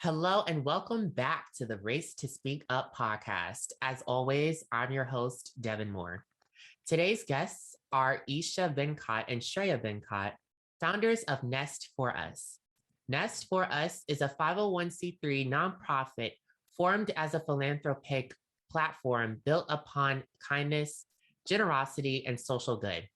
Hello and welcome back to the Race to Speak Up podcast. As always, I'm your host, Devin Moore. Today's guests are Esha Venkat and Shreyaa Venkat, founders of Nest4Us. Nest4Us is a 501c3 nonprofit formed as a philanthropic platform built upon kindness, generosity, and social good.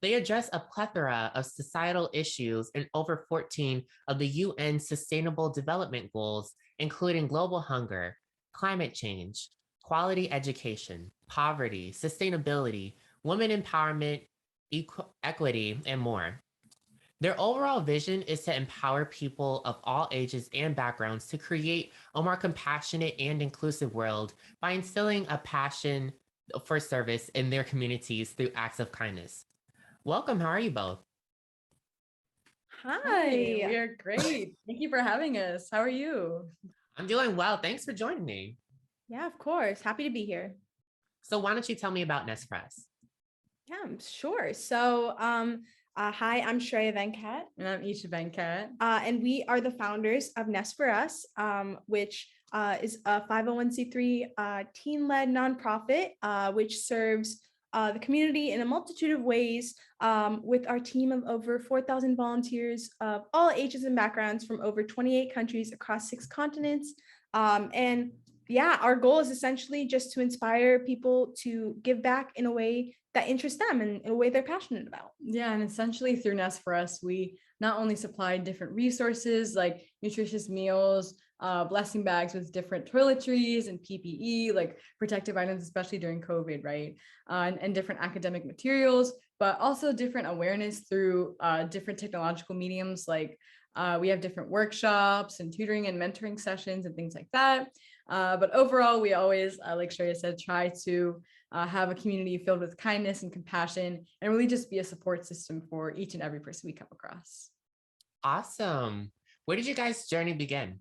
They address a plethora of societal issues in over 14 of the UN Sustainable Development Goals, including global hunger, climate change, quality education, poverty, sustainability, women empowerment, equity, and more. Their overall vision is to empower people of all ages and backgrounds to create a more compassionate and inclusive world by instilling a passion for service in their communities through acts of kindness. Welcome. How are you both? Hi, we are great. Thank you for having us. How are you? I'm doing well. Thanks for joining me. Yeah, of course. Happy to be here. So why don't you tell me about Nest4Us? Yeah, sure. So, hi, I'm Shreyaa Venkat. And I'm Esha Venkat. And we are the founders of Nest4Us, which is a 501c3 teen-led nonprofit, which serves the community in a multitude of ways with our team of over 4,000 volunteers of all ages and backgrounds from over 28 countries across 6 continents. And yeah, our goal is essentially just to inspire people to give back in a way that interests them and in a way they're passionate about. Yeah, and essentially through Nest4Us, we not only supply different resources like nutritious meals, blessing bags with different toiletries and PPE, like protective items, especially during COVID, right? And different academic materials, but also different awareness through different technological mediums. Like we have different workshops and tutoring and mentoring sessions and things like that. But overall, we always, like Shreyaa said, try to have a community filled with kindness and compassion and really just be a support system for each and every person we come across. Awesome. Where did you guys' journey begin?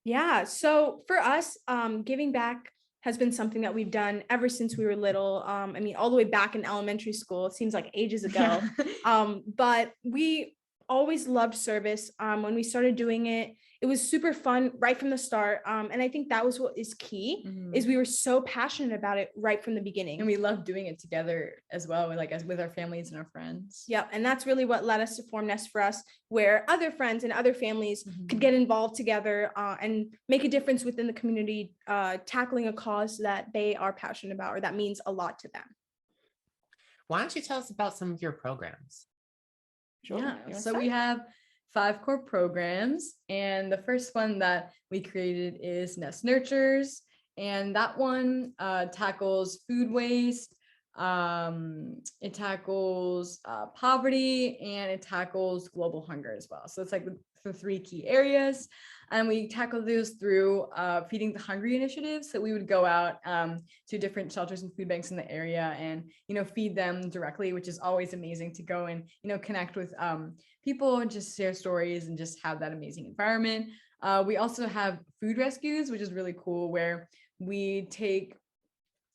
Yeah, so for us, giving back has been something that we've done ever since we were little. I mean, all the way back in elementary school. It seems like ages ago. But we always loved service. When we started doing it, it was super fun right from the start. And I think that was what is key, is we were so passionate about it right from the beginning. And we loved doing it together as well, like as with our families and our friends. Yep. And that's really what led us to form Nest4Us, where other friends and other families could get involved together and make a difference within the community, tackling a cause that they are passionate about or that means a lot to them. Why don't you tell us about some of your programs? Sure. Yeah. So we have 5 core programs, and the first one that we created is Nest Nurtures, and that one tackles food waste, it tackles poverty, and it tackles global hunger as well. So it's like the 3 key areas, and we tackle those through Feeding the Hungry initiatives. So we would go out to different shelters and food banks in the area and, feed them directly, which is always amazing to go and, connect with people and just share stories and just have that amazing environment. We also have food rescues, which is really cool, where we take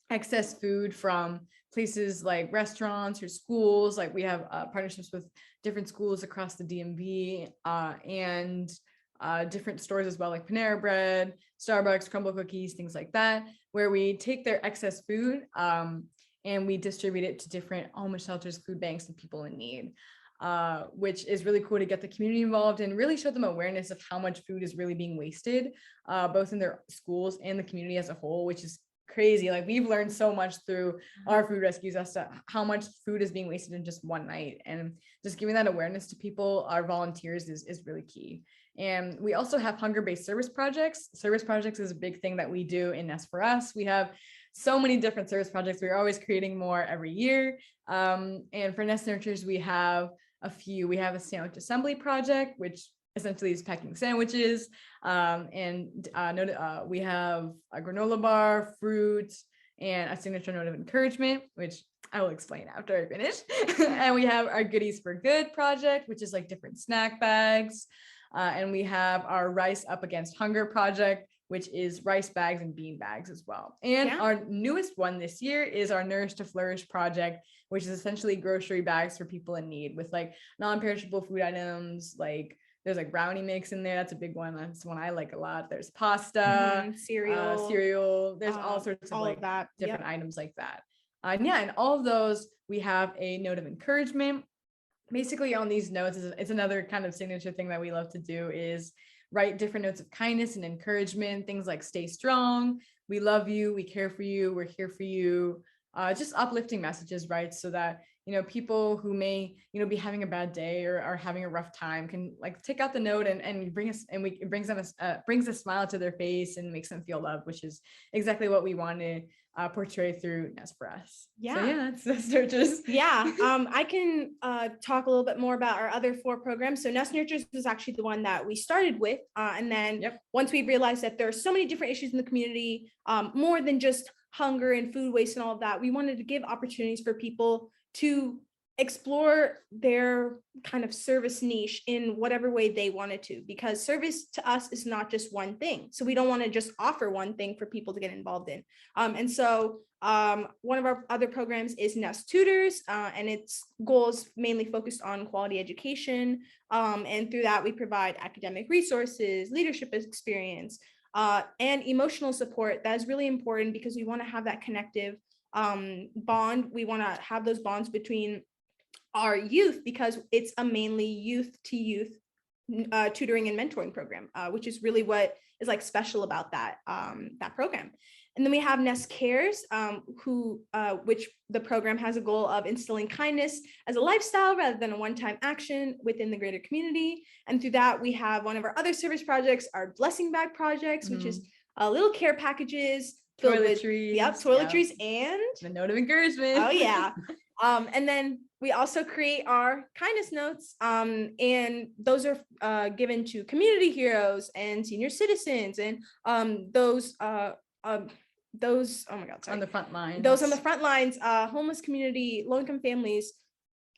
excess food from places like restaurants or schools. Like we have partnerships with different schools across the DMV and different stores as well, like Panera Bread, Starbucks, Crumble Cookies, things like that, where we take their excess food and we distribute it to different homeless shelters, food banks, and people in need, which is really cool to get the community involved and really show them awareness of how much food is really being wasted, both in their schools and the community as a whole, which is crazy. Like we've learned so much through our food rescues as to how much food is being wasted in just one night, and just giving that awareness to people, our volunteers, is really key. And we also have hunger-based service projects. Service projects is a big thing that we do in Nest4Us. We have so many different service projects. We're always creating more every year. And for Nest Nurtures, we have a few. We have a sandwich assembly project, which essentially is packing sandwiches. We have a granola bar, fruit, and a signature note of encouragement, which I will explain after I finish. And we have our Goodies for Good project, which is like different snack bags. And we have our Rice Up Against Hunger project, which is rice bags and bean bags as well. And our newest one this year is our Nourish to Flourish project, which is essentially grocery bags for people in need with like non-perishable food items like There's like brownie mix in there. That's a big one. That's one I like a lot. There's pasta, cereal. There's all sorts of like that. different items like that. And all of those, we have a note of encouragement. Basically on these notes, it's another kind of signature thing that we love to do is write different notes of kindness and encouragement, things like stay strong, we love you, we care for you, we're here for you, just uplifting messages, right? So that, people who may, be having a bad day or are having a rough time can like take out the note and bring us, and it brings them brings a smile to their face and makes them feel loved, which is exactly what we want to portray through Nest4Us. Yeah. So that's Nest Nurtures. Yeah. I can talk a little bit more about our other 4 programs. So Nest Nurtures was actually the one that we started with. And then once we realized that there are so many different issues in the community, more than just hunger and food waste and all of that, we wanted to give opportunities for people to explore their kind of service niche in whatever way they wanted to, because service to us is not just one thing. So we don't want to just offer one thing for people to get involved in. And so one of our other programs is Nest Tutors, and its goals mainly focused on quality education. And through that, we provide academic resources, leadership experience, and emotional support. That is really important because we want to have that connective bond. We want to have those bonds between our youth, because it's a mainly youth to youth tutoring and mentoring program, which is really what is like special about that program. And then we have Nest Cares, which the program has a goal of instilling kindness as a lifestyle rather than a one-time action within the greater community. And through that, we have one of our other service projects, our blessing bag projects, which is little care packages filled toiletries, with toiletries and the note of encouragement. Oh yeah. And then we also create our kindness notes, and those are given to community heroes and senior citizens, and those oh my God, sorry. On the front lines. Those on the front lines, homeless community, low-income families,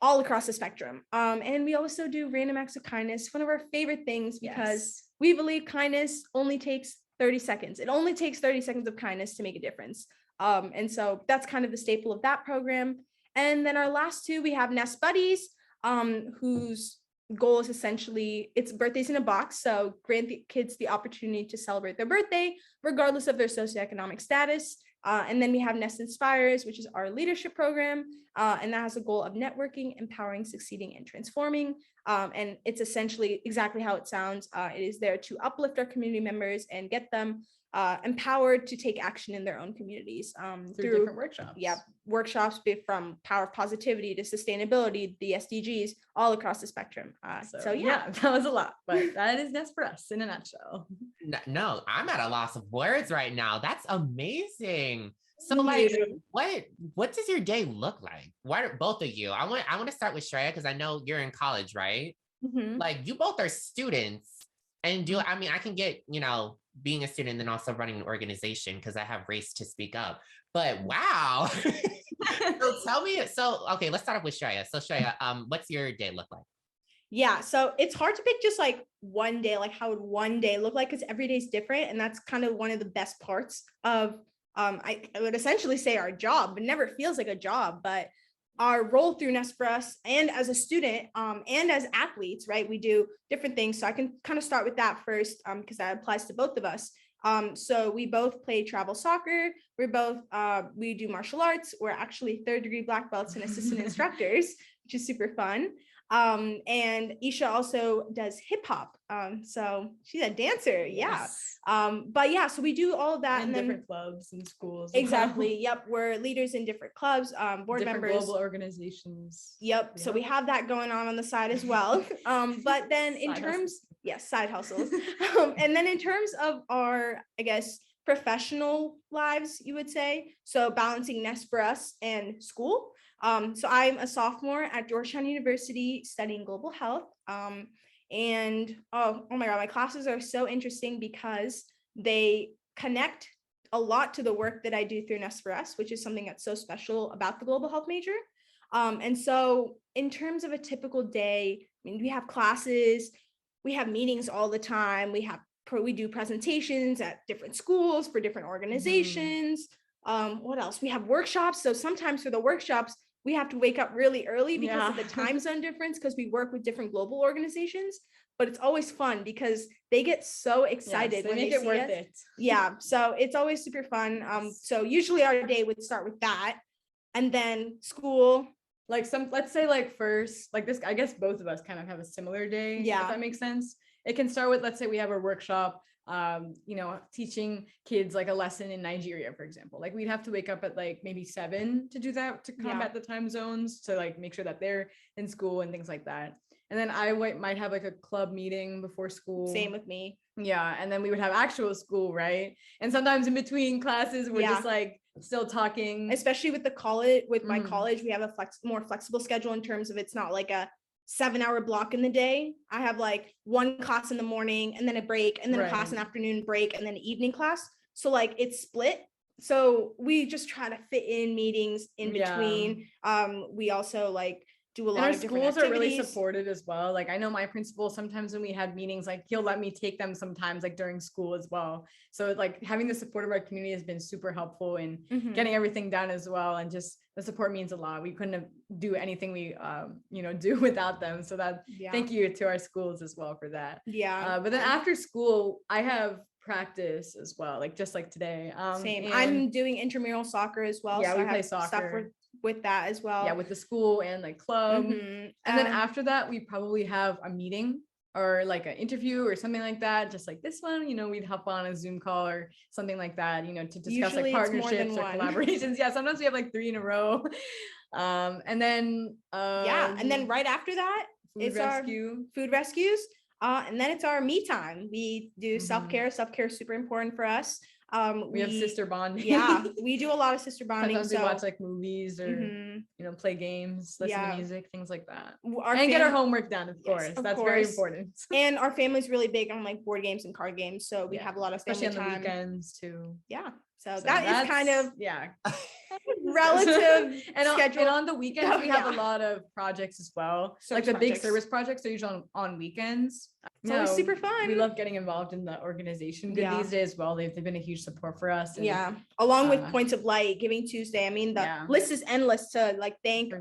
all across the spectrum. And we also do random acts of kindness, one of our favorite things, because we believe kindness only takes 30 seconds. It only takes 30 seconds of kindness to make a difference. And so that's kind of the staple of that program. And then our last 2, we have Nest Buddies, whose goal is essentially, it's birthdays in a box. So grant the kids the opportunity to celebrate their birthday, regardless of their socioeconomic status. And then we have Nest Inspires, which is our leadership program. And that has a goal of networking, empowering, succeeding, and transforming. And it's essentially exactly how it sounds. It is there to uplift our community members and get them empowered to take action in their own communities through different workshops. Yeah, workshops from power of positivity to sustainability, the SDGs, all across the spectrum. So yeah, that was a lot, but that is Nest4Us in a nutshell. No, I'm at a loss of words right now. That's amazing. So like, what does your day look like? Why are both of you? I want to start with Shreya, because I know you're in college, right? Mm-hmm. Like, you both are students, and I can get, being a student and then also running an organization because I have race to speak up. But wow. So tell me, okay, let's start off with Shreya. So Shreya, what's your day look like? Yeah, so it's hard to pick just like one day, like how would one day look like, because every day is different. And that's kind of one of the best parts of, I would essentially say our job. It never feels like a job, but our role through Nest4Us and as a student and as athletes, right? We do different things. So I can kind of start with that first, because that applies to both of us. So we both play travel soccer. We do martial arts. We're actually 3rd degree black belts and assistant instructors, which is super fun. And Esha also does hip hop. So she's a dancer. Yes. But yeah, so we do all of that in different clubs and schools. Exactly. Yep. We're leaders in different clubs, board different members, global organizations. Yep. Yeah. So we have that going on the side as well. But then in terms, side hustles. And then in terms of our, I guess, professional lives, you would say, so balancing Nest4Us and school. So I'm a sophomore at Georgetown University studying global health. And oh my God, my classes are so interesting because they connect a lot to the work that I do through Nest4Us, which is something that's so special about the global health major. And so in terms of a typical day, we have classes, we have meetings all the time. We do presentations at different schools for different organizations. What else? We have workshops. So sometimes for the workshops, we have to wake up really early because of the time zone difference, because we work with different global organizations. But it's always fun because they get so excited when they see us. Yeah, so it's always super fun. So usually our day would start with that, and then school. Like let's say like first, like this, I guess both of us kind of have a similar day. Yeah, if that makes sense. It can start with, let's say we have a workshop, teaching kids like a lesson in Nigeria, for example. Like we'd have to wake up at like maybe 7 to do that, to combat the time zones, to like make sure that they're in school and things like that. And then I might have like a club meeting before school. Same with me. Yeah. And then we would have actual school, right? And sometimes in between classes, we're just like still talking. Especially with the college, with my college, we have a more flexible schedule in terms of it's not like a 7-hour block in the day. I have like one class in the morning and then a break, and then a class in the afternoon, break, and then an evening class. So like it's split. So we just try to fit in meetings in between. We also like do a lot of different activities. Our schools are really supportive as well. Like I know my principal, sometimes when we had meetings, like he'll let me take them sometimes like during school as well. So like having the support of our community has been super helpful in getting everything done as well. And just the support means a lot. We couldn't do anything we do without them. So that thank you to our schools as well for that. But then after school, I have practice as well, like just like today. Same. I'm doing intramural soccer as well. Yeah, so we play soccer with that as well. Yeah, with the school and like club. And then after that, we probably have a meeting or like an interview or something like that, just like this one. We'd hop on a Zoom call or something like that, to discuss usually like partnerships or collaborations. Yeah, sometimes we have like 3 in a row. And then and then right after that, it's our food rescues. And then it's our me time. We do self-care. Self-care is super important for us. We have sister bonding. Yeah, we do a lot of sister bonding. Sometimes we watch like movies or play games, listen to music, things like that. Get our homework done, of course. That's very important. And our family's really big on like board games and card games, so we have a lot of family especially on time. the weekends too. Yeah, so that is kind of relative schedule. And on the weekends we have a lot of projects as well. Like the big service projects are usually on weekends. It's always super fun. We love getting involved in the organization these days as well. They've been a huge support for us. And, along with Points of Light, Giving Tuesday. I mean, the list is endless to like thank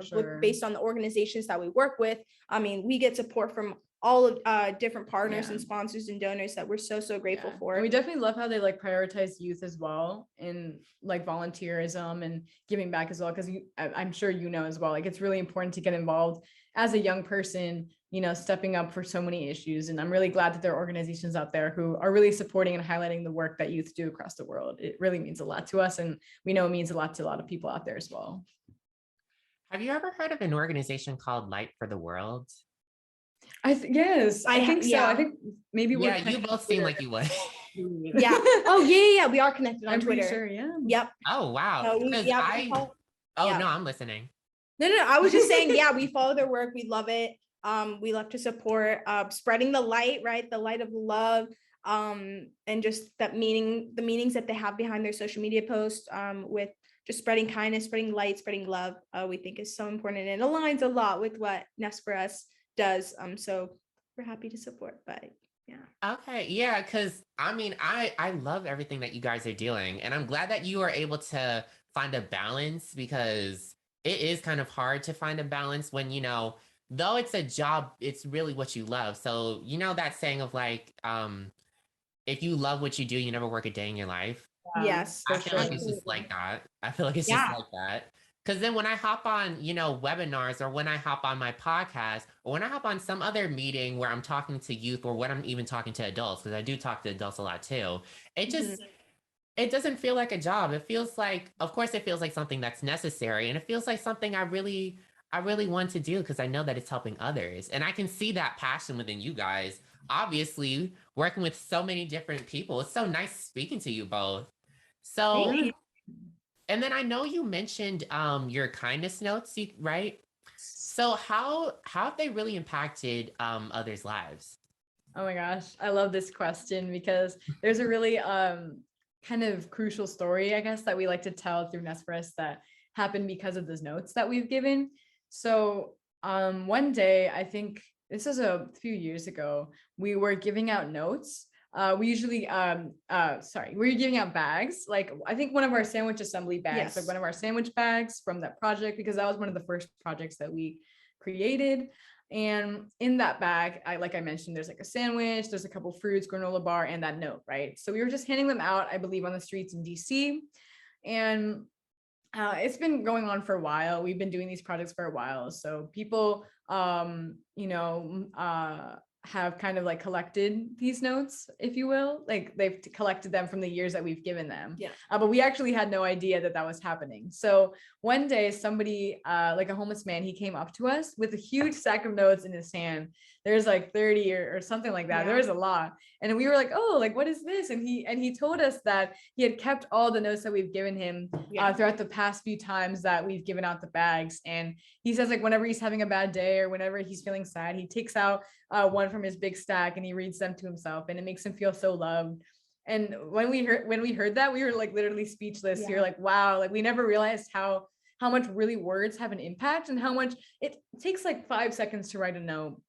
based on the organizations that we work with. I mean, we get support from all of different partners and sponsors and donors that we're so grateful for. And we definitely love how they like prioritize youth as well in like volunteerism and giving back as well, because I'm sure as well, like it's really important to get involved as a young person, stepping up for so many issues. And I'm really glad that there are organizations out there who are really supporting and highlighting the work that youth do across the world. It really means a lot to us, and we know it means a lot to a lot of people out there as well. Have you ever heard of an organization called Light for the World? Yes, I think so. I think maybe you both seem like you would. Yeah. Oh yeah. We are connected on Twitter. Sure, yeah. Yep. Oh wow. No, I'm listening. No. I was just saying, we follow their work. We love it. We love to support spreading the light, right? The light of love. And just the meanings that they have behind their social media posts, with just spreading kindness, spreading light, spreading love, we think is so important, and aligns a lot with what Nest4Us does. So we're happy to support, but okay, because I mean, I love everything that you guys are doing, and I'm glad that you are able to find a balance, because it is kind of hard to find a balance when though it's a job, it's really what you love. So that saying of like, if you love what you do, you never work a day in your life. Yes, I feel like it's just like that. I feel like it's just like that. Because then when I hop on, webinars, or when I hop on my podcast, or when I hop on some other meeting where I'm talking to youth, or when I'm even talking to adults, because I do talk to adults a lot too, it just, it doesn't feel like a job. It feels like, of course, it feels like something that's necessary. And it feels like something I really want to do, because I know that it's helping others. And I can see that passion within you guys. Obviously, working with so many different people. It's so nice speaking to you both. So, and then I know you mentioned your kindness notes, right? So how have they really impacted others' lives? Oh my gosh, I love this question, because there's a really kind of crucial story, I guess, that we like to tell through Nest4Us that happened because of those notes that we've given. So one day, I think this was a few years ago, we were giving out notes we usually we're giving out bags. Like I think one of our sandwich assembly bags, like one of our sandwich bags from that project, because that was one of the first projects that we created. And in that bag, like I mentioned, there's like a sandwich, there's a couple fruits, granola bar, and that note, right? So we were just handing them out, I believe, on the streets in DC. And it's been going on for a while. We've been doing these projects for a while. So people, have kind of like collected these notes, if you will, like they've collected them from the years that we've given them. But we actually had no idea that was happening. So one day somebody, like a homeless man, he came up to us with a huge stack of notes in his hand. There's like 30 or something like that. There was a lot. And we were like, oh, like, what is this? And he told us that he had kept all the notes that we've given him throughout the past few times that we've given out the bags. And he says, like, whenever he's having a bad day or whenever he's feeling sad, he takes out one from his big stack and he reads them to himself, and it makes him feel so loved. And when we heard that, we were like literally speechless. We were like, wow, like we never realized how much really words have an impact, and how much it takes like 5 seconds to write a note.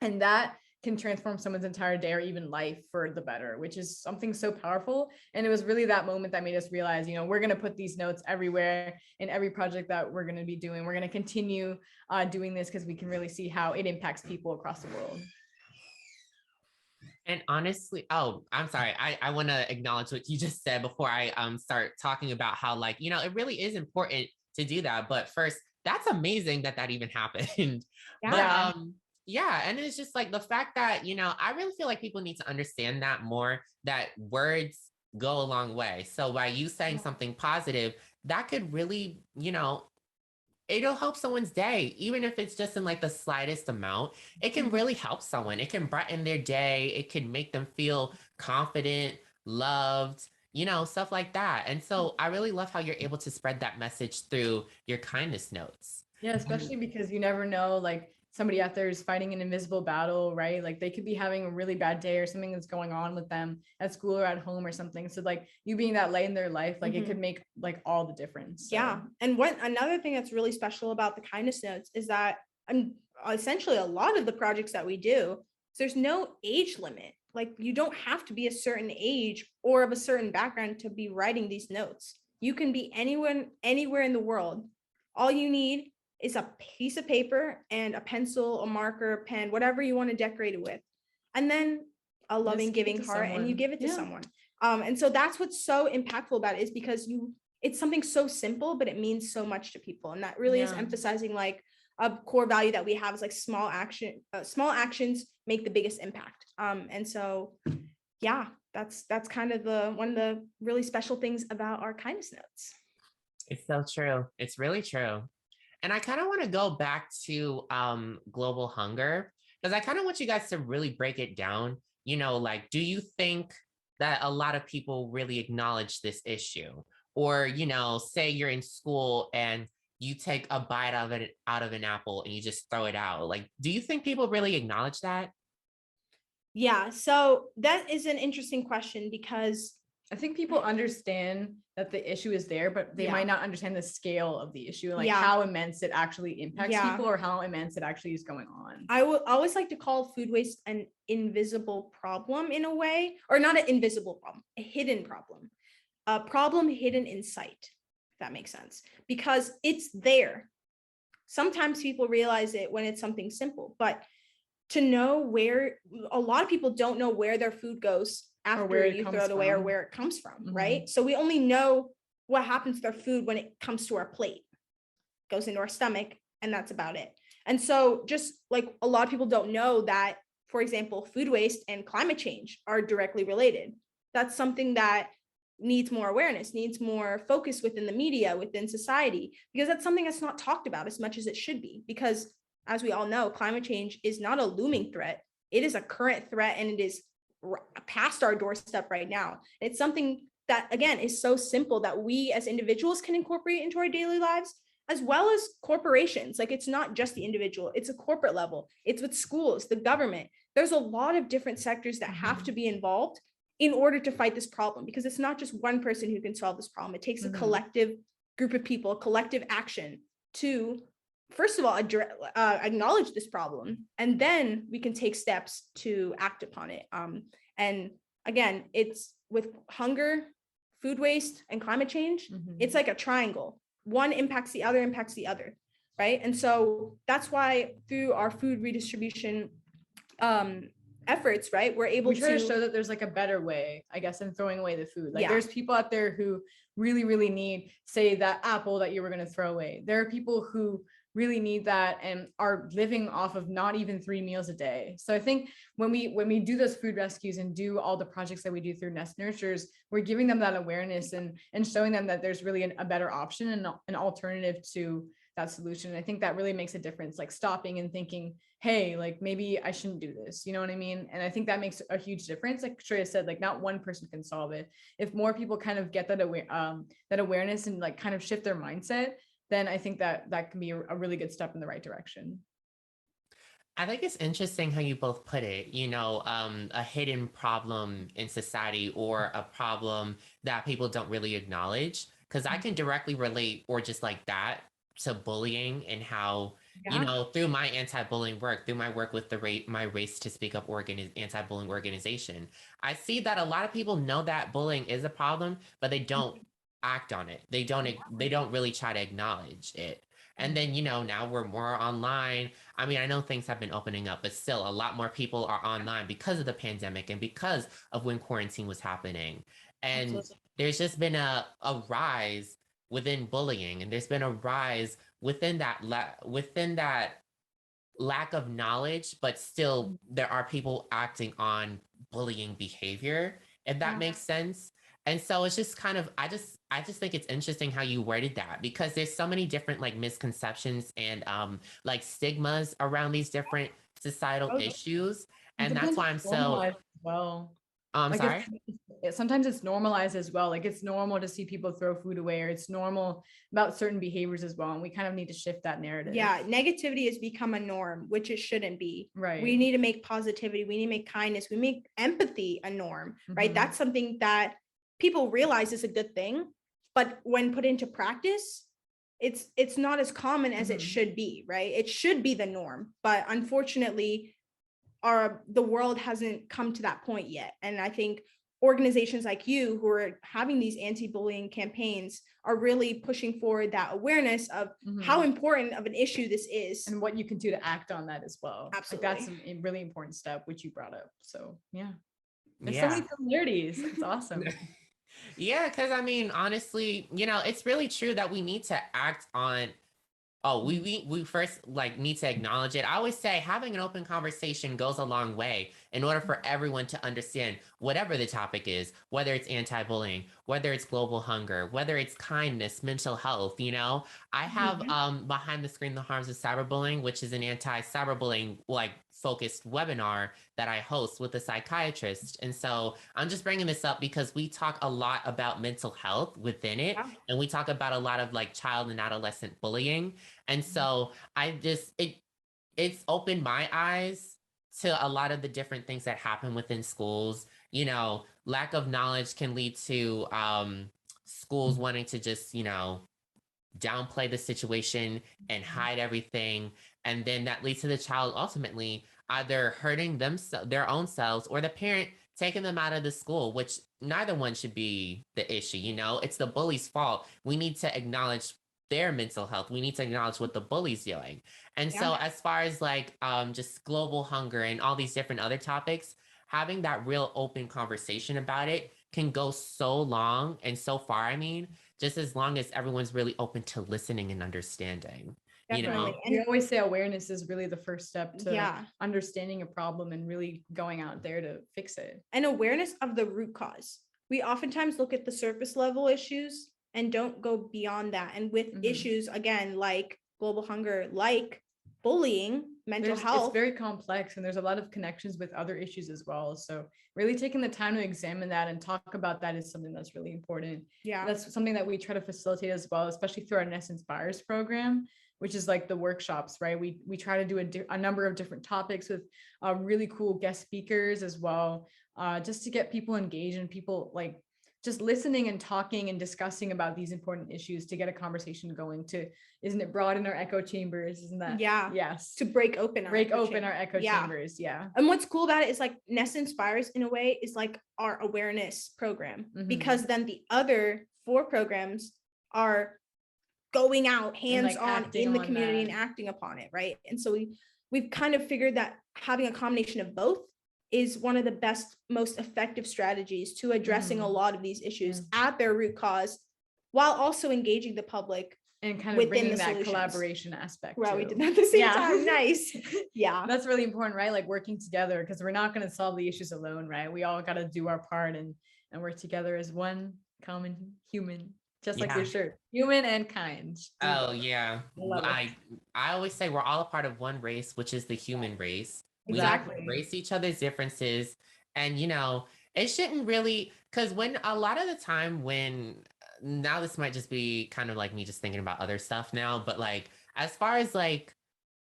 And that can transform someone's entire day or even life for the better, which is something so powerful. And it was really that moment that made us realize, we're going to put these notes everywhere in every project that we're going to be doing. We're going to continue doing this because we can really see how it impacts people across the world. And honestly, oh, I'm sorry. I want to acknowledge what you just said before I start talking about how, like, it really is important to do that. But first, that's amazing that even happened. But yeah, and it's just like the fact that, I really feel like people need to understand that more, that words go a long way. So by you saying something positive, that could really, it'll help someone's day, even if it's just in like the slightest amount. It can really help someone. It can brighten their day. It can make them feel confident, loved, stuff like that. And so I really love how you're able to spread that message through your kindness notes. Yeah, especially because you never know, like, somebody out there is fighting an invisible battle, right? Like they could be having a really bad day or something that's going on with them at school or at home or something. So like you being that light in their life, like it could make like all the difference. So. Yeah. And another thing that's really special about the kindness notes is that essentially a lot of the projects that we do, there's no age limit. Like you don't have to be a certain age or of a certain background to be writing these notes. You can be anywhere in the world. All you need is a piece of paper and a pencil, a marker, a pen, whatever you want to decorate it with. And then a loving, giving heart, and you give it to someone. And so that's what's so impactful about it, is because it's something so simple, but it means so much to people. And that really is emphasizing like a core value that we have is like small actions make the biggest impact. And so, yeah, that's kind of one of the really special things about our kindness notes. It's so true. It's really true. And I kind of want to go back to global hunger, because I kind of want you guys to really break it down. Like, do you think that a lot of people really acknowledge this issue? Or, say you're in school and you take a bite of it out of an apple and you just throw it out. Like, do you think people really acknowledge that? Yeah, so that is an interesting question, because I think people understand that the issue is there, but they might not understand the scale of the issue, like how immense it actually impacts people, or how immense it actually is going on. I would always like to call food waste an invisible problem in a way, or not an invisible problem, a hidden problem, a problem hidden in sight, if that makes sense, because it's there. Sometimes people realize it when it's something simple, but to know where, a lot of people don't know where their food goes after you throw it away, or where it comes from, right? So we only know what happens to their food when it comes to our plate, it goes into our stomach, and that's about it. And so just like a lot of people don't know that, for example, food waste and climate change are directly related. That's something that needs more awareness, needs more focus within the media, within society, because that's something that's not talked about as much as it should be. Because as we all know, climate change is not a looming threat. It is a current threat, and it is past our doorstep right now. It's something that, again, is so simple that we as individuals can incorporate into our daily lives, as well as corporations. Like, it's not just the individual, it's a corporate level, it's with schools, the government. There's a lot of different sectors that have to be involved in order to fight this problem, because it's not just one person who can solve this problem. It takes a collective group of people, collective action to, first of all, acknowledge this problem, and then we can take steps to act upon it. And again, it's with hunger, food waste, and climate change. It's like a triangle. One impacts the other, right? And so that's why through our food redistribution efforts, right, we're able to try to show that there's like a better way, I guess, than throwing away the food. Like there's people out there who really, really need, say, that apple that you were going to throw away. There are people who really need that and are living off of not even 3 meals a day. So I think when we do those food rescues and do all the projects that we do through Nest Nurtures, we're giving them that awareness and showing them that there's really a better option and an alternative to that solution. And I think that really makes a difference, like stopping and thinking, hey, like maybe I shouldn't do this, you know what I mean? And I think that makes a huge difference. Like Shreya said, like not one person can solve it. If more people kind of get that awareness and like kind of shift their mindset, then I think that can be a really good step in the right direction. I think it's interesting how you both put it, a hidden problem in society or a problem that people don't really acknowledge. Because I can directly relate, or just like that, to bullying, and how, through my anti-bullying work, through my work with my Race to Speak Up anti-bullying organization, I see that a lot of people know that bullying is a problem, but they don't act on it. They don't really try to acknowledge it. And then, now we're more online. I mean, I know things have been opening up, but still a lot more people are online because of the pandemic and because of when quarantine was happening. And Absolutely. There's just been a rise within bullying, and there's been a rise within that lack of knowledge, but still there are people acting on bullying behavior, if that makes sense. And so it's just kind of, I just think it's interesting how you worded that, because there's so many different like misconceptions and like stigmas around these different societal issues. And that's why I'm so well. I'm sorry. Sometimes it's normalized as well. Like it's normal to see people throw food away, or it's normal about certain behaviors as well. And we kind of need to shift that narrative. Yeah, negativity has become a norm, which it shouldn't be. Right. We need to make positivity. We need to make kindness. We make empathy a norm, right? That's something that people realize is a good thing, but when put into practice, it's not as common as it should be, right? It should be the norm, but unfortunately, the world hasn't come to that point yet. And I think organizations like you who are having these anti-bullying campaigns are really pushing forward that awareness of how important of an issue this is and what you can do to act on that as well. Absolutely. Like that's a really important step, which you brought up. So there's so many similarities. It's awesome. Yeah, because I mean, honestly, it's really true that we need to act on. Oh, we first like need to acknowledge it. I always say having an open conversation goes a long way in order for everyone to understand whatever the topic is, whether it's anti-bullying, whether it's global hunger, whether it's kindness, mental health. I have Behind the Screen: The Harms of Cyberbullying, which is an anti-cyberbullying like focused webinar that I host with a psychiatrist. And so I'm just bringing this up because we talk a lot about mental health within it, and we talk about a lot of like child and adolescent bullying. And so it's opened my eyes to a lot of the different things that happen within schools. Lack of knowledge can lead to schools wanting to just, downplay the situation and hide everything. And then that leads to the child ultimately either hurting their own selves, or the parent taking them out of the school, which neither one should be the issue. It's the bully's fault. We need to acknowledge their mental health. We need to acknowledge what the bully's doing. And so as far as like just global hunger and all these different other topics, having that real open conversation about it can go so long and so far. I mean, just as long as everyone's really open to listening and understanding. Definitely. And we always say awareness is really the first step to understanding a problem and really going out there to fix it. And awareness of the root cause. We oftentimes look at the surface level issues and don't go beyond that. And with issues, again, like global hunger, like bullying, mental health. It's very complex, and there's a lot of connections with other issues as well. So really taking the time to examine that and talk about that is something that's really important. Yeah. That's something that we try to facilitate as well, especially through our Nest Inspires program, which is like the workshops, right? We try to do a number of different topics with really cool guest speakers as well, just to get people engaged and people like just listening and talking and discussing about these important issues to get a conversation going to, isn't it, broaden our echo chambers? Isn't that? Yes. To break open our echo chambers. Yeah. And what's cool about it is like Nest Inspires in a way is like our awareness program, because then the other 4 programs are going out hands-on in the community and acting upon it, right? And so we've kind of figured that having a combination of both is one of the best, most effective strategies to addressing a lot of these issues at their root cause, while also engaging the public and kind of bringing that collaboration aspect. Right, we did that at the same time. Nice. Yeah, that's really important, right? Like working together, because we're not going to solve the issues alone, right? We all got to do our part and work together as one common human. Just like your shirt, human and kind. Oh yeah, I always say we're all a part of one race, which is the human race. Exactly. We have to embrace each other's differences, and it shouldn't really, because when a lot of the time now this might just be kind of like me just thinking about other stuff now, but like as far as like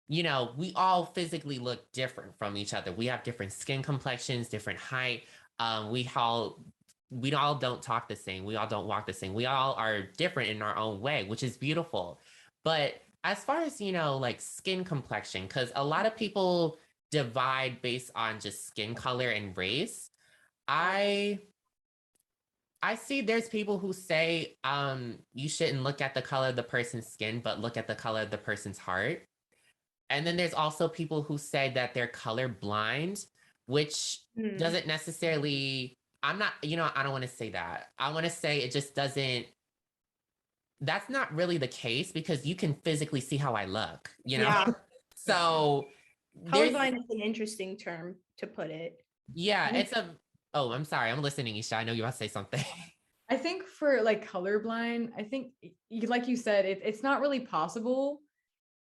we all physically look different from each other. We have different skin complexions, different height. We all don't talk the same. We all don't walk the same. We all are different in our own way, which is beautiful. But as far as, like skin complexion, because a lot of people divide based on just skin color and race. I see there's people who say you shouldn't look at the color of the person's skin, but look at the color of the person's heart. And then there's also people who say that they're color blind, which doesn't necessarily... I'm not, I don't want to say that. I want to say it just doesn't, that's not really the case, because you can physically see how I look, Yeah. So colorblind is an interesting term to put it. Yeah, oh, I'm sorry. I'm listening, Esha. I know you want to say something. I think for like colorblind, I think like you said, it's not really possible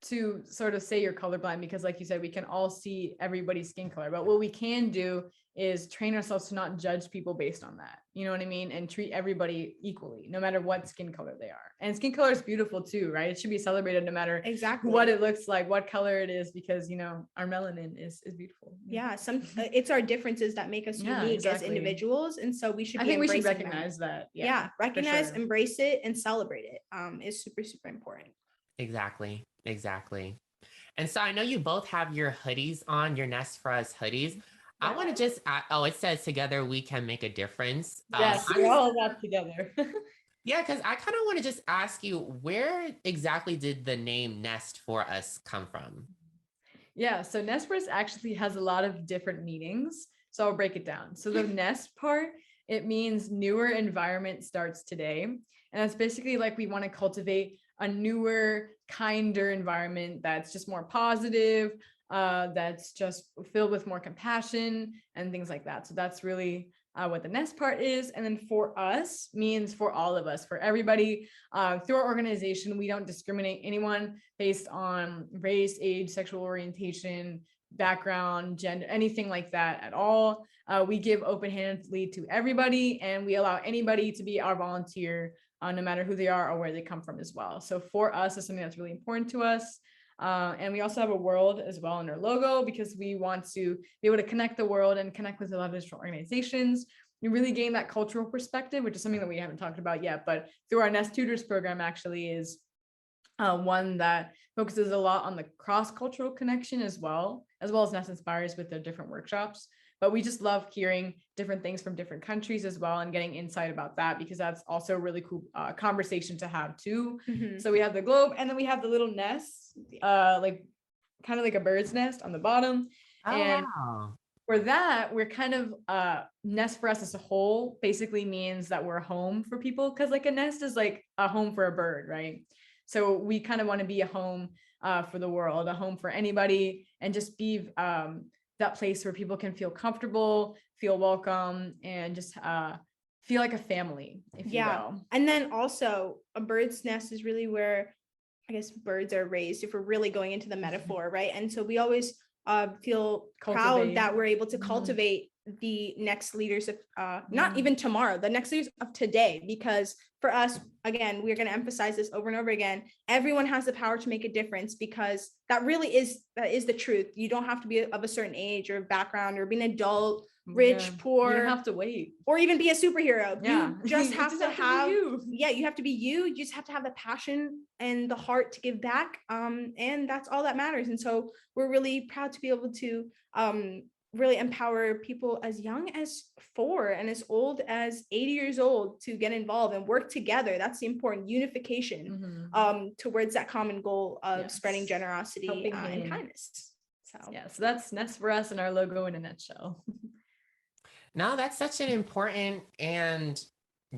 to sort of say you're colorblind, because like you said, we can all see everybody's skin color, but what we can do is train ourselves to not judge people based on that. You know what I mean? And treat everybody equally, no matter what skin color they are. And skin color is beautiful too, right? It should be celebrated no matter what it looks like, what color it is, because our melanin is beautiful. Yeah, it's our differences that make us unique as individuals, and so we should. I think we should recognize that. Yeah, recognize, embrace it, and celebrate it. Is super, super important. Exactly. And so I know you both have your hoodies on, your Nest4Us hoodies. I want to just, it says together we can make a difference. Yes, we're all that together. Yeah, because I kind of want to just ask you, where exactly did the name Nest4Us come from? Yeah, so Nest4Us actually has a lot of different meanings. So I'll break it down. So the nest part, it means newer environment starts today. And that's basically like we want to cultivate a newer, kinder environment that's just more positive, that's just filled with more compassion and things like that. So that's really what the nest part is. And then for us means for all of us, for everybody. Through our organization, we don't discriminate anyone based on race, age, sexual orientation, background, gender, anything like that at all. We give open-handedly to everybody, and we allow anybody to be our volunteer, no matter who they are or where they come from as well. So for us, is something that's really important to us. And we also have a world as well in our logo, because we want to be able to connect the world and connect with a lot of different organizations. We really gain that cultural perspective, which is something that we haven't talked about yet, but through our Nest Tutors program actually is one that focuses a lot on the cross-cultural connection as well as Nest Inspires with their different workshops. But we just love hearing different things from different countries as well and getting insight about that, because that's also a really cool conversation to have too. So we have the globe, and then we have the little nests, like kind of like a bird's nest on the bottom. For that, we're kind of Nest4Us as a whole basically means that we're a home for people, because like a nest is like a home for a bird, right? So we kind of want to be a home for the world, a home for anybody, and just be that place where people can feel comfortable, feel welcome, and just feel like a family, if you will. And then also a bird's nest is really where I guess birds are raised, if we're really going into the metaphor, right? And so we always feel proud that we're able to cultivate the next leaders of not even tomorrow, the next leaders of today. Because for us, again, we're going to emphasize this over and over again, everyone has the power to make a difference, because that is the truth. You don't have to be of a certain age or background or be an adult, rich, poor. You don't have to wait. Or even be a superhero. Yeah. You just have to have you. Yeah, you have to be you. You just have to have the passion and the heart to give back. And that's all that matters. And so we're really proud to be able to really empower people as young as 4 and as old as 80 years old to get involved and work together. That's the important unification towards that common goal of spreading generosity and kindness. So that's Nest4Us and our logo in a nutshell. No, that's such an important and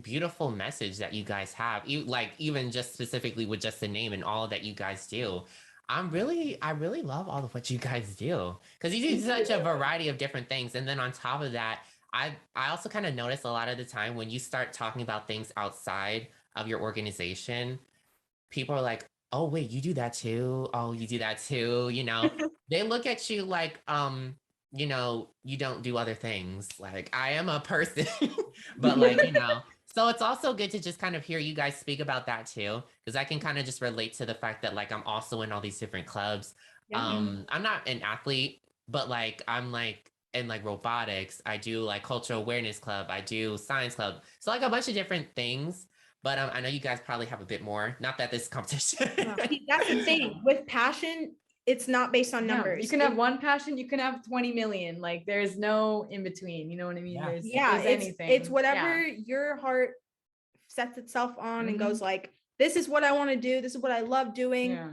beautiful message that you guys have. Even just specifically with just the name and all that you guys do. I really love all of what you guys do, because you do such a variety of different things. And then on top of that, I also kind of notice a lot of the time when you start talking about things outside of your organization, people are like, oh, wait, you do that too? Oh, you do that too? They look at you like, you don't do other things. Like, I am a person, but so it's also good to just kind of hear you guys speak about that too, because I can kind of just relate to the fact that I'm also in all these different clubs. I'm not an athlete, but I'm in robotics. I do cultural awareness club. I do science club. So a bunch of different things. But I know you guys probably have a bit more. Not that this is competition. That's the thing with passion. It's not based on numbers. You can have one passion, you can have 20 million. There's no in between. You know what I mean? Yeah. There's anything. It's whatever your heart sets itself on and goes this is what I want to do. This is what I love doing. Yeah.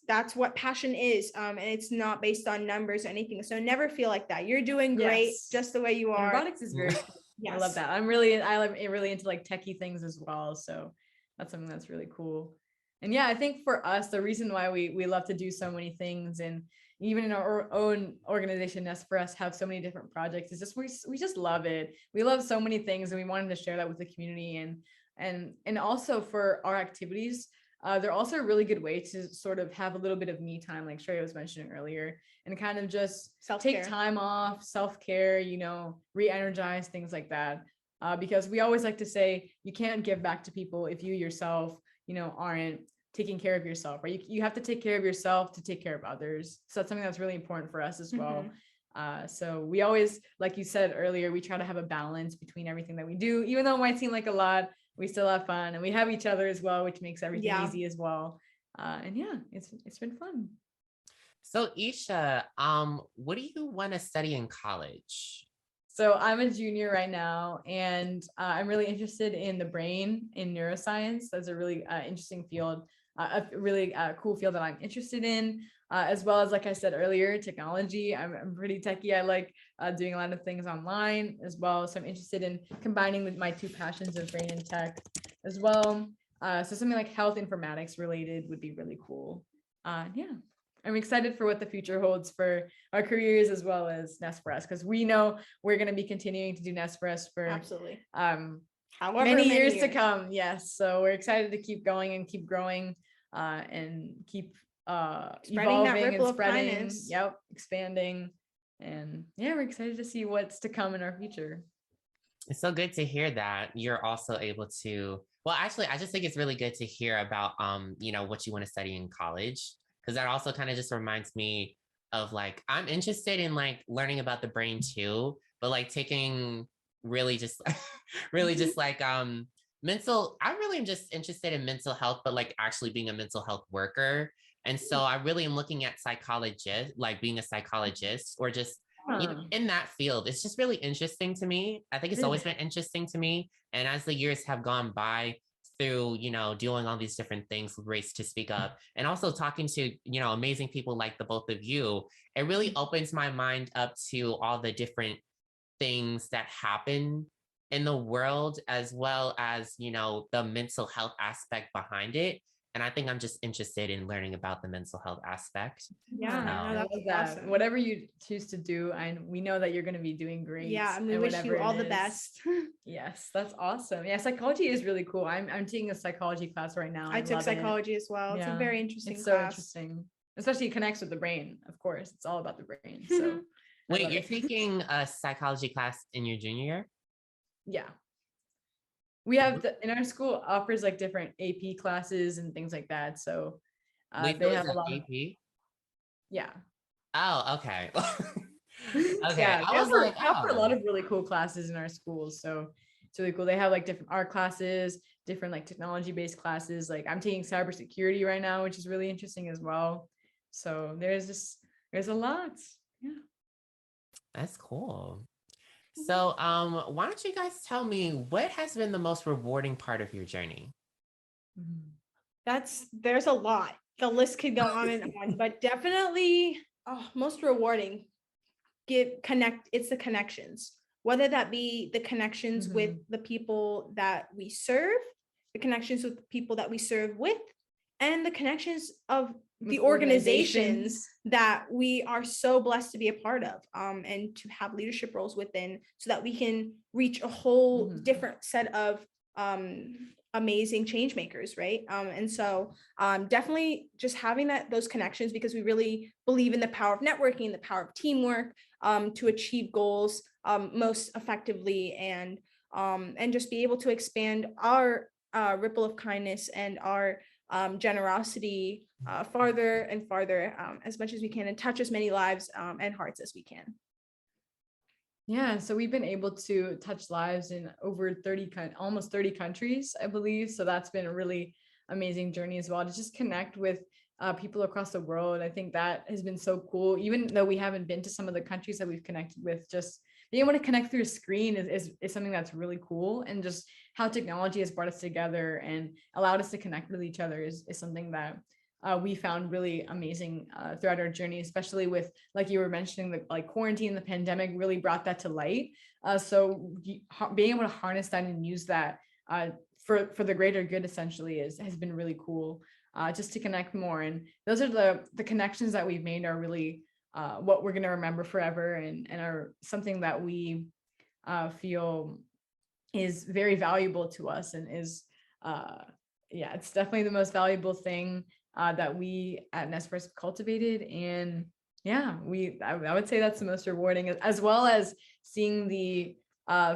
That's what passion is. And it's not based on numbers or anything. So never feel like that. You're doing great just the way you are. Robotics is very cool. I love that. I'm really into techie things as well. So that's something that's really cool. And I think for us, the reason why we love to do so many things, and even in our own organization, Nest4Us, have so many different projects, is just we just love it. We love so many things, and we wanted to share that with the community, and also for our activities. They're also a really good way to sort of have a little bit of me time, like Shreya was mentioning earlier, and kind of just take time off, self-care, re-energize, things like that. Because we always like to say, you can't give back to people if you yourself, aren't taking care of yourself, right? You have to take care of yourself to take care of others. So that's something that's really important for us as well. So we always, like you said earlier, we try to have a balance between everything that we do, even though it might seem like a lot. We still have fun, and we have each other as well, which makes everything easy as well. And it's been fun. So Esha, what do you want to study in college? So I'm a junior right now, and I'm really interested in the brain, in neuroscience. That's a really interesting field, a really cool field that I'm interested in, as well as, like I said earlier, technology. I'm pretty techie. I like doing a lot of things online as well. So I'm interested in combining with my two passions of brain and tech as well. So something like health informatics related would be really cool. I'm excited for what the future holds for our careers as well as Nest4Us, because we know we're going to be continuing to do Nest4Us for absolutely many years to come. Yes, so we're excited to keep going and keep growing and keep evolving and spreading. Expanding, and we're excited to see what's to come in our future. It's so good to hear that you're also able to. Well, actually, I just think it's really good to hear about what you want to study in college. Because that also kind of just reminds me of I'm interested in learning about the brain too, but taking really just mental. I really am just interested in mental health, but actually being a mental health worker. And so I really am looking at psychologist, being a psychologist, or just in that field. It's just really interesting to me. I think it's always been interesting to me. And as the years have gone by, through doing all these different things with Race to Speak Up, and also talking to amazing people like the both of you, it really opens my mind up to all the different things that happen in the world, as well as the mental health aspect behind it. And I think I'm just interested in learning about the mental health aspect. That's awesome. Whatever you choose to do, and we know that you're going to be doing great. And we wish you all the best. Yes, that's awesome. Psychology is really cool. I'm taking a psychology class right now. I took psychology as well. It's a very interesting class. So interesting, especially it connects with the brain. Of course, it's all about the brain. So Wait, you're taking a psychology class in your junior year? Yeah. We have in our school offers like different AP classes and things like that. So Wait, they so have it's a lot of, AP? yeah. Oh, okay. Okay, Yeah, I was like, they offer a lot oh. of really cool classes in our schools. So it's really cool. They have like different art classes, different like technology based classes. Like I'm taking cybersecurity right now, which is really interesting as well. So there's a lot. Yeah. That's cool. So, why don't you guys tell me what has been the most rewarding part of your journey? There's a lot. The list could go on and on, but definitely most rewarding. It's the connections, whether that be the connections with the people that we serve, the connections with the people that we serve with, and the connections of the organizations that we are so blessed to be a part of, and to have leadership roles within, so that we can reach a whole different set of amazing change makers, right? And so definitely just having those connections, because we really believe in the power of networking, the power of teamwork, to achieve goals most effectively, and just be able to expand our ripple of kindness and our generosity farther and farther, as much as we can, and touch as many lives and hearts as we can. Yeah, so we've been able to touch lives in over almost 30 countries, I believe. So that's been a really amazing journey as well, to just connect with people across the world. I think that has been so cool, even though we haven't been to some of the countries that we've connected with. Just being able to connect through a screen is something that's really cool. And just how technology has brought us together and allowed us to connect with each other is something that we found really amazing throughout our journey, especially with, like you were mentioning, the like quarantine, the pandemic really brought that to light. So being able to harness that and use that for the greater good essentially has been really cool, just to connect more. And those are the connections that we've made are really what we're going to remember forever, and are something that we feel is very valuable to us, and is yeah, it's definitely the most valuable thing that we at Nest4Us cultivated. And yeah, I would say that's the most rewarding, as well as seeing the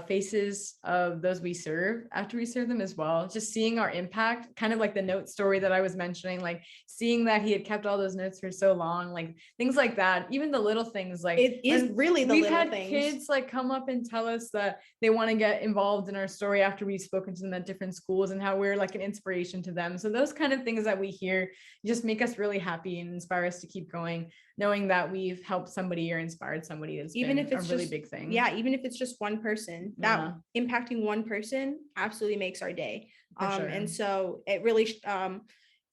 faces of those we serve after we serve them as well. Just seeing our impact, kind of like the note story that I was mentioning, like seeing that he had kept all those notes for so long, like things like that. Even the little things, like it is really the we've little had things. Kids like come up and tell us that they want to get involved in our story after we've spoken to them at different schools, and how we're like an inspiration to them. So those kind of things that we hear just make us really happy and inspire us to keep going, knowing that we've helped somebody or inspired somebody is even if it's a really big thing. Yeah, even if it's just one person, that impacting one person absolutely makes our day. Sure. And so it really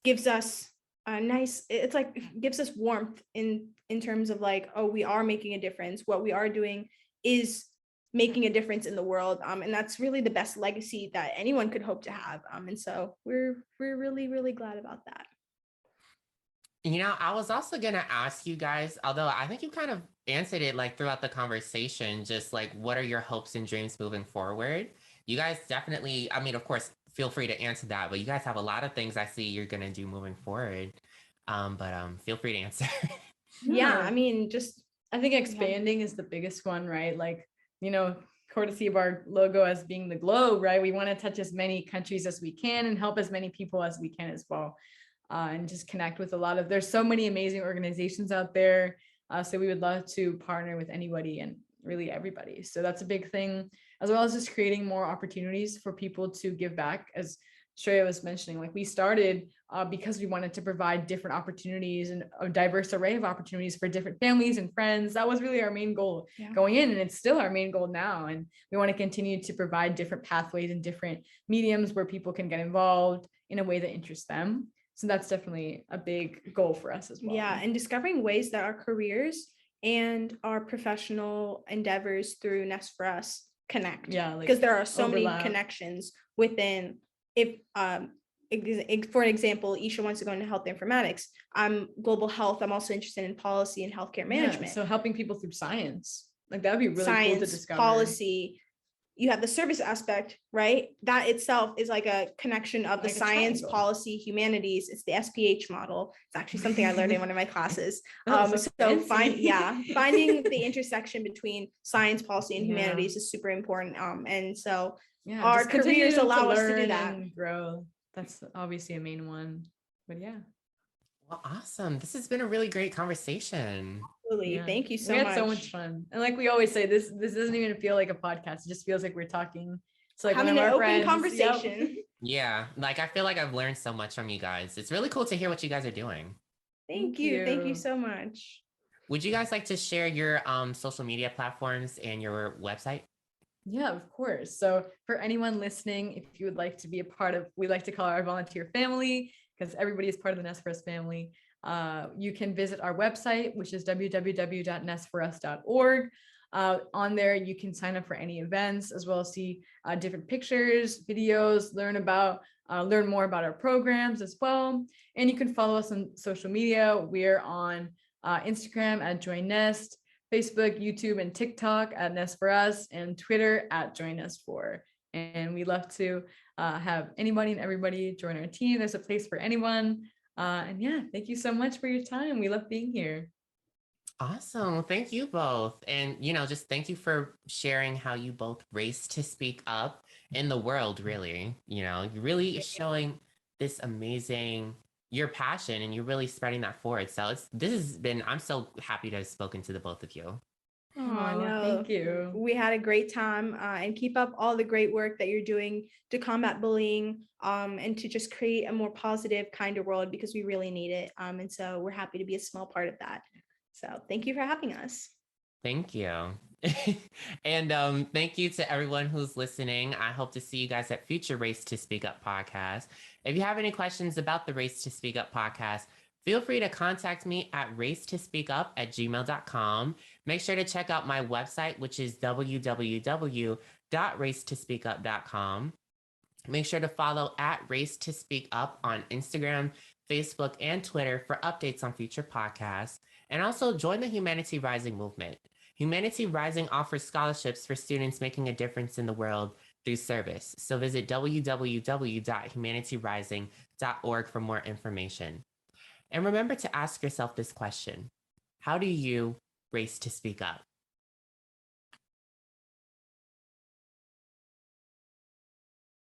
gives us a nice, it's like gives us warmth in terms of like, oh, we are making a difference. What we are doing is making a difference in the world, and that's really the best legacy that anyone could hope to have. And so we're really, really glad about that. You know, I was also going to ask you guys, although I think you kind of answered it like throughout the conversation, just like, what are your hopes and dreams moving forward? You guys definitely, I mean, of course, feel free to answer that, but you guys have a lot of things I see you're going to do moving forward. But feel free to answer. Yeah, I mean, I think expanding is the biggest one, right? Like, courtesy of our logo as being the globe, right? We want to touch as many countries as we can and help as many people as we can as well. And just connect with there's so many amazing organizations out there. So we would love to partner with anybody and really everybody. So that's a big thing, as well as just creating more opportunities for people to give back. As Shreya was mentioning, like we started because we wanted to provide different opportunities and a diverse array of opportunities for different families and friends. That was really our main goal going in, and it's still our main goal now. And we want to continue to provide different pathways and different mediums where people can get involved in a way that interests them. So that's definitely a big goal for us as well. Yeah, and discovering ways that our careers and our professional endeavors through Nest4Us connect. Yeah, because there are so many connections within. If for example, Esha wants to go into health informatics. I'm global health. I'm also interested in policy and healthcare management. So helping people through science, like that would be really cool to discover. Policy, you have the service aspect, right? That itself is like a connection of the Like a science, triangle. policy, humanities. It's the SPH model. It's actually something I learned in one of my classes. Finding the intersection between science, policy, and humanities is super important. And so our careers allow us to do that. And grow. That's obviously a main one. But yeah. Well, awesome. This has been a really great conversation. Absolutely. Yeah. Thank you so much. We had so much fun. And like we always say, this doesn't even feel like a podcast. It just feels like we're talking. So like having an open conversation. Yep. Yeah. Like I feel like I've learned so much from you guys. It's really cool to hear what you guys are doing. Thank you. Thank you so much. Would you guys like to share your social media platforms and your website? Yeah, of course. So for anyone listening, if you would like to be a part of, we like to call our volunteer family, because everybody is part of the Nest4Us family. You can visit our website, which is www.nest4us.org. On there, you can sign up for any events, as well as see different pictures, videos, learn more about our programs as well. And you can follow us on social media. We're on Instagram at Join Nest, Facebook, YouTube, and TikTok at Nest4Us, and Twitter at Join Nest4. And we love to have anybody and everybody join our team. There's a place for anyone. And yeah, thank you so much for your time. We love being here. Awesome. Thank you both. And, just thank you for sharing how you both race to speak up in the world, really. You're really showing this amazing, your passion, and you're really spreading that forward. So I'm so happy to have spoken to the both of you. Oh, no. Thank you. We had a great time, and keep up all the great work that you're doing to combat bullying, and to just create a more positive, kinder world, because we really need it. And so we're happy to be a small part of that. So thank you for having us. Thank you. And thank you to everyone who's listening. I hope to see you guys at future Race to Speak Up podcast. If you have any questions about the Race to Speak Up podcast, feel free to contact me at racetospeakup@gmail.com. Make sure to check out my website, which is www.racetospeakup.com. Make sure to follow at Race to Speak Up on Instagram, Facebook, and Twitter for updates on future podcasts. And also join the Humanity Rising movement. Humanity Rising offers scholarships for students making a difference in the world through service. So visit www.humanityrising.org for more information. And remember to ask yourself this question: how do you race to speak up?